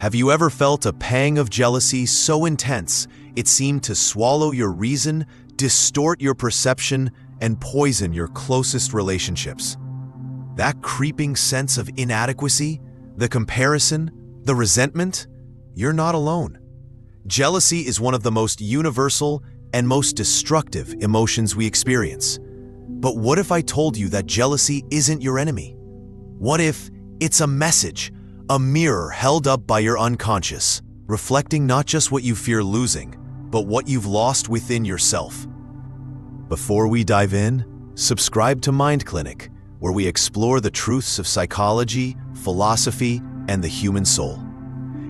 Have you ever felt a pang of jealousy so intense it seemed to swallow your reason, distort your perception, and poison your closest relationships? That creeping sense of inadequacy, the comparison, the resentment, you're not alone. Jealousy is one of the most universal and most destructive emotions we experience. But what if I told you that jealousy isn't your enemy? What if it's a message, a mirror held up by your unconscious, reflecting not just what you fear losing, but what you've lost within yourself? Before we dive in, subscribe to Mind Clinic, where we explore the truths of psychology, philosophy, and the human soul.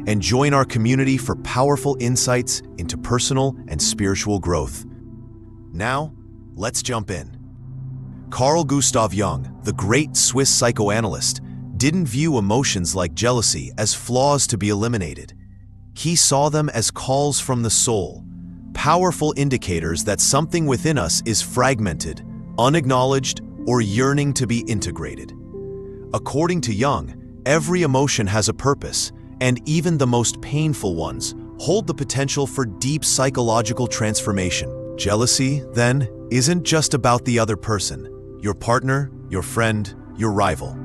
And join our community for powerful insights into personal and spiritual growth. Now, let's jump in. Carl Jung, the great Swiss psychoanalyst, didn't view emotions like jealousy as flaws to be eliminated. He saw them as calls from the soul, powerful indicators that something within us is fragmented, unacknowledged, or yearning to be integrated. According to Jung, every emotion has a purpose, and even the most painful ones hold the potential for deep psychological transformation. Jealousy, then, isn't just about the other person, your partner, your friend, your rival.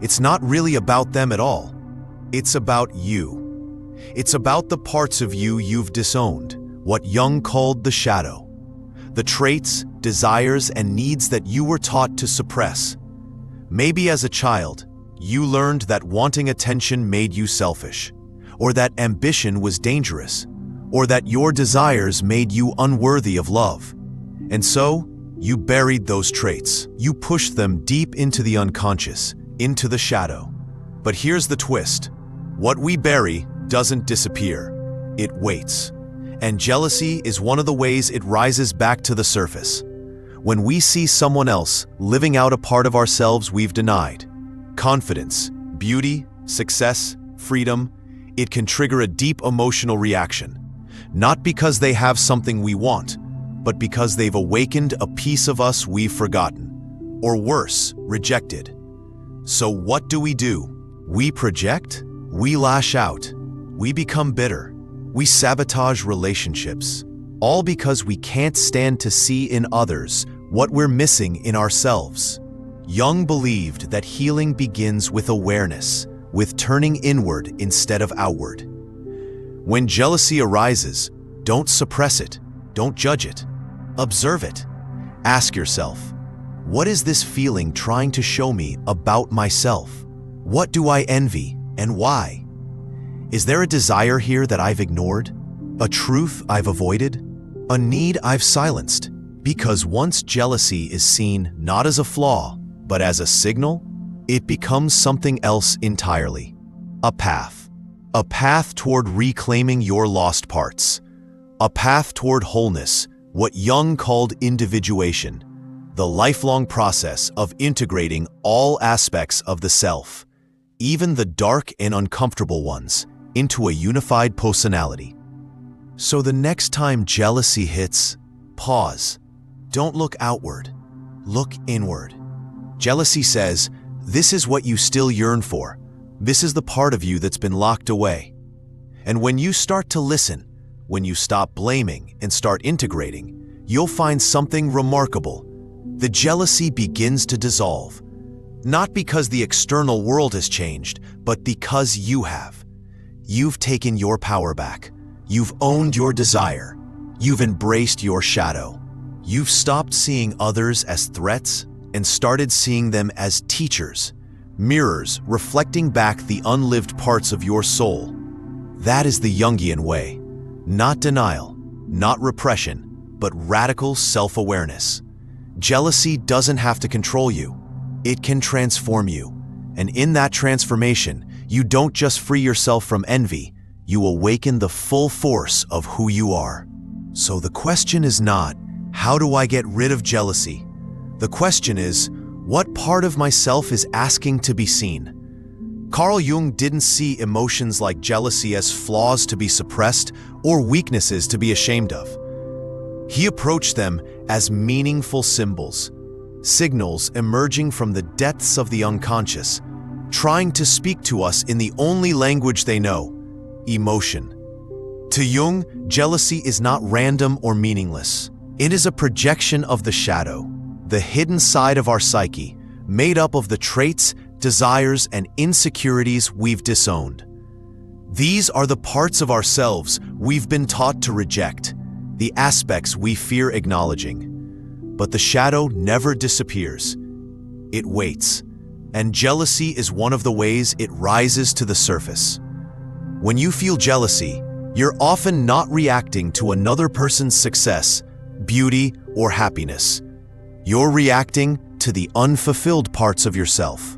It's not really about them at all. It's about you. It's about the parts of you you've disowned, what Jung called the shadow. The traits, desires, and needs that you were taught to suppress. Maybe as a child, you learned that wanting attention made you selfish, or that ambition was dangerous, or that your desires made you unworthy of love. And so, you buried those traits. You pushed them deep into the unconscious, into the shadow. But here's the twist. What we bury doesn't disappear. It waits. And jealousy is one of the ways it rises back to the surface. When we see someone else living out a part of ourselves we've denied, confidence, beauty, success, freedom, it can trigger a deep emotional reaction. Not because they have something we want, but because they've awakened a piece of us we've forgotten, or worse, rejected. So what do? We project, we lash out, we become bitter, we sabotage relationships, all because we can't stand to see in others what we're missing in ourselves. Jung believed that healing begins with awareness, with turning inward instead of outward. When jealousy arises, don't suppress it, don't judge it, observe it. Ask yourself, what is this feeling trying to show me about myself? What do I envy and why? Is there a desire here that I've ignored? A truth I've avoided? A need I've silenced? Because once jealousy is seen not as a flaw, but as a signal, it becomes something else entirely. A path. A path toward reclaiming your lost parts. A path toward wholeness, what Jung called individuation. The lifelong process of integrating all aspects of the self, even the dark and uncomfortable ones, into a unified personality. So the next time jealousy hits, pause. Don't look outward, look inward. Jealousy says, this is what you still yearn for. This is the part of you that's been locked away. And when you start to listen, when you stop blaming and start integrating, you'll find something remarkable. The jealousy begins to dissolve, not because the external world has changed, but because you have. You've taken your power back. You've owned your desire. You've embraced your shadow. You've stopped seeing others as threats and started seeing them as teachers, mirrors reflecting back the unlived parts of your soul. That is the Jungian way. Not denial, not repression, but radical self-awareness. Jealousy doesn't have to control you. It can transform you. And in that transformation, you don't just free yourself from envy, you awaken the full force of who you are. So the question is not, how do I get rid of jealousy? The question is, what part of myself is asking to be seen? Carl Jung didn't see emotions like jealousy as flaws to be suppressed or weaknesses to be ashamed of. He approached them as meaningful symbols, signals emerging from the depths of the unconscious, trying to speak to us in the only language they know, emotion. To Jung, jealousy is not random or meaningless. It is a projection of the shadow, the hidden side of our psyche, made up of the traits, desires, and insecurities we've disowned. These are the parts of ourselves we've been taught to reject, the aspects we fear acknowledging. But the shadow never disappears. It waits, and jealousy is one of the ways it rises to the surface. When you feel jealousy, you're often not reacting to another person's success, beauty, or happiness. You're reacting to the unfulfilled parts of yourself.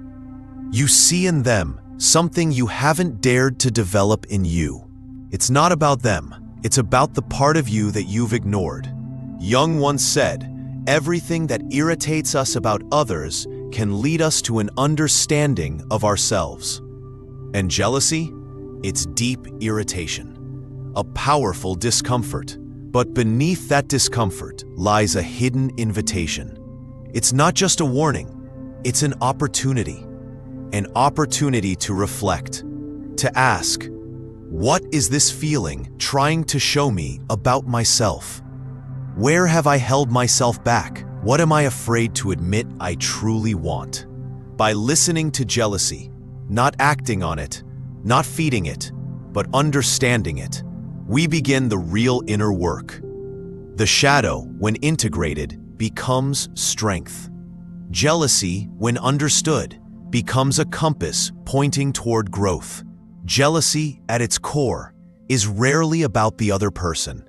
You see in them something you haven't dared to develop in you. It's not about them, it's about the part of you that you've ignored. Jung once said, "Everything that irritates us about others can lead us to an understanding of ourselves." And jealousy? It's deep irritation, a powerful discomfort. But beneath that discomfort lies a hidden invitation. It's not just a warning, it's an opportunity to reflect, to ask, what is this feeling trying to show me about myself? Where have I held myself back? What am I afraid to admit I truly want? By listening to jealousy, not acting on it, not feeding it, but understanding it, we begin the real inner work. The shadow, when integrated, becomes strength. Jealousy, when understood, becomes a compass pointing toward growth. Jealousy, at its core, is rarely about the other person.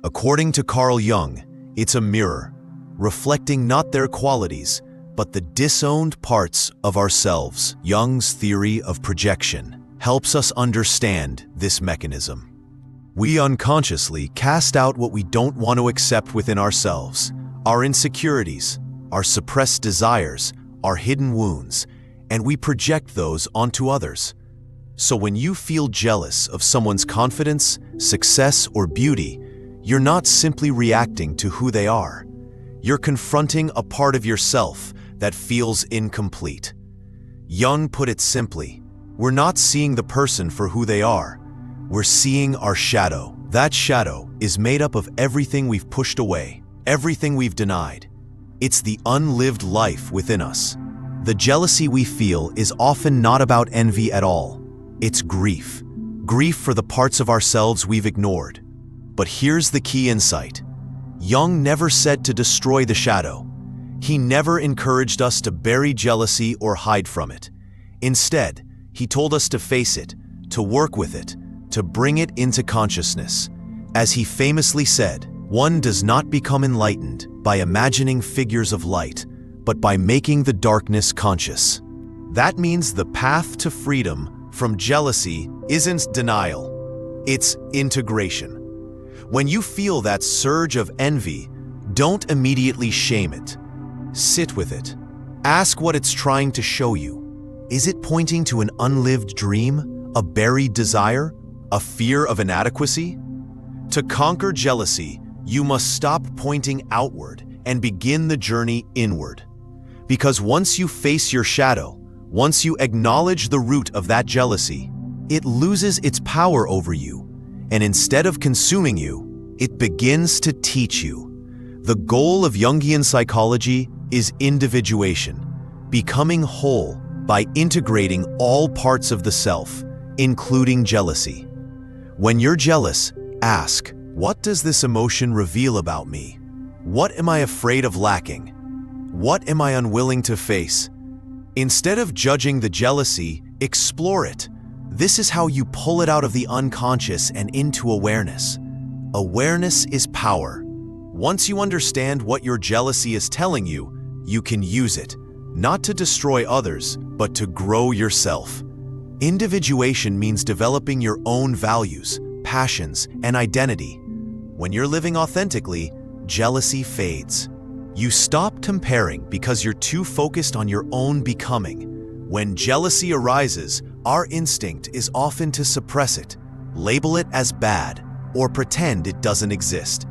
According to Carl Jung, it's a mirror, reflecting not their qualities, but the disowned parts of ourselves. Jung's theory of projection helps us understand this mechanism. We unconsciously cast out what we don't want to accept within ourselves, our insecurities, our suppressed desires, our hidden wounds, and we project those onto others. So when you feel jealous of someone's confidence, success, or beauty, you're not simply reacting to who they are. You're confronting a part of yourself that feels incomplete. Jung put it simply, we're not seeing the person for who they are. We're seeing our shadow. That shadow is made up of everything we've pushed away, everything we've denied. It's the unlived life within us. The jealousy we feel is often not about envy at all. It's grief. Grief for the parts of ourselves we've ignored. But here's the key insight. Jung never said to destroy the shadow. He never encouraged us to bury jealousy or hide from it. Instead, he told us to face it, to work with it, to bring it into consciousness. As he famously said, one does not become enlightened by imagining figures of light, but by making the darkness conscious. That means the path to freedom from jealousy isn't denial, it's integration. When you feel that surge of envy, don't immediately shame it. Sit with it. Ask what it's trying to show you. Is it pointing to an unlived dream, a buried desire, a fear of inadequacy? To conquer jealousy, you must stop pointing outward and begin the journey inward. Because once you face your shadow, once you acknowledge the root of that jealousy, it loses its power over you, and instead of consuming you, it begins to teach you. The goal of Jungian psychology is individuation, becoming whole by integrating all parts of the self, including jealousy. When you're jealous, ask, what does this emotion reveal about me? What am I afraid of lacking? What am I unwilling to face? Instead of judging the jealousy, explore it. This is how you pull it out of the unconscious and into awareness. Awareness is power. Once you understand what your jealousy is telling you, you can use it, not to destroy others, but to grow yourself. Individuation means developing your own values, passions, and identity. When you're living authentically, jealousy fades. You stop comparing because you're too focused on your own becoming. When jealousy arises, our instinct is often to suppress it, label it as bad, or pretend it doesn't exist.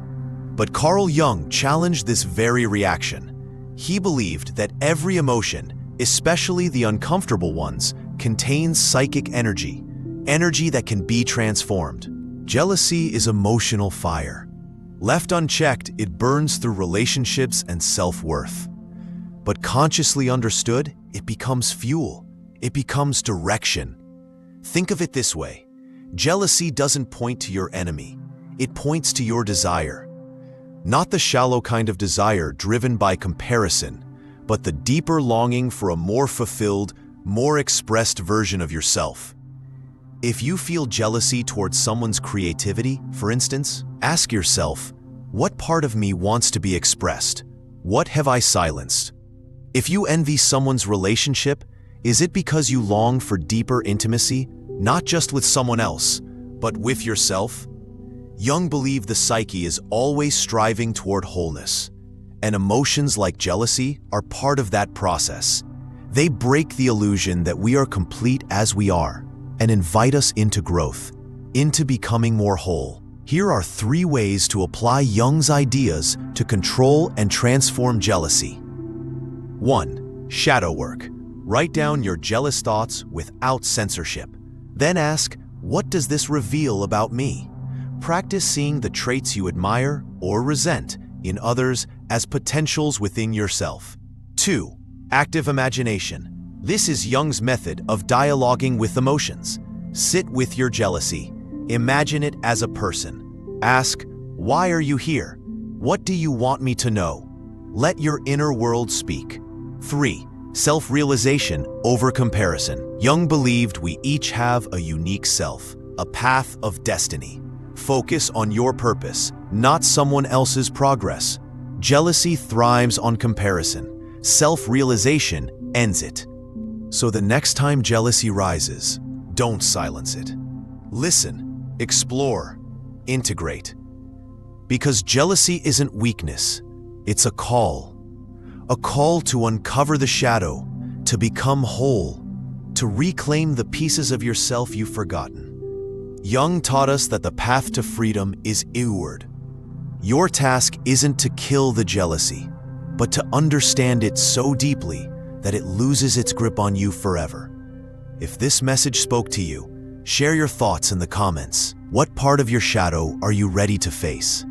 But Carl Jung challenged this very reaction. He believed that every emotion, especially the uncomfortable ones, contains psychic energy. energy that can be transformed. Jealousy is emotional fire. Left unchecked, it burns through relationships and self-worth. But consciously understood, it becomes fuel. It becomes direction. Think of it this way. Jealousy doesn't point to your enemy. It points to your desire. Not the shallow kind of desire driven by comparison, but the deeper longing for a more fulfilled, more expressed version of yourself. If you feel jealousy towards someone's creativity, for instance, ask yourself, what part of me wants to be expressed? What have I silenced? If you envy someone's relationship, is it because you long for deeper intimacy, not just with someone else, but with yourself? Jung believed the psyche is always striving toward wholeness, and emotions like jealousy are part of that process. They break the illusion that we are complete as we are and invite us into growth, into becoming more whole. Here are 3 ways to apply Jung's ideas to control and transform jealousy. 1. Shadow work. Write down your jealous thoughts without censorship. Then ask, what does this reveal about me? Practice seeing the traits you admire or resent in others as potentials within yourself. 2. Active imagination. This is Jung's method of dialoguing with emotions. Sit with your jealousy. Imagine it as a person. Ask, why are you here? What do you want me to know? Let your inner world speak. 3. Self-realization over comparison. Jung believed we each have a unique self, a path of destiny. Focus on your purpose, not someone else's progress. Jealousy thrives on comparison. Self-realization ends it. So the next time jealousy rises, don't silence it. Listen, explore, integrate. Because jealousy isn't weakness, it's a call. A call to uncover the shadow, to become whole, to reclaim the pieces of yourself you've forgotten. Jung taught us that the path to freedom is inward. Your task isn't to kill the jealousy, but to understand it so deeply that it loses its grip on you forever. If this message spoke to you, share your thoughts in the comments. What part of your shadow are you ready to face?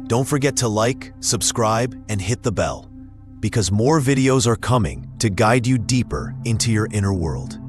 Don't forget to like, subscribe, and hit the bell, because more videos are coming to guide you deeper into your inner world.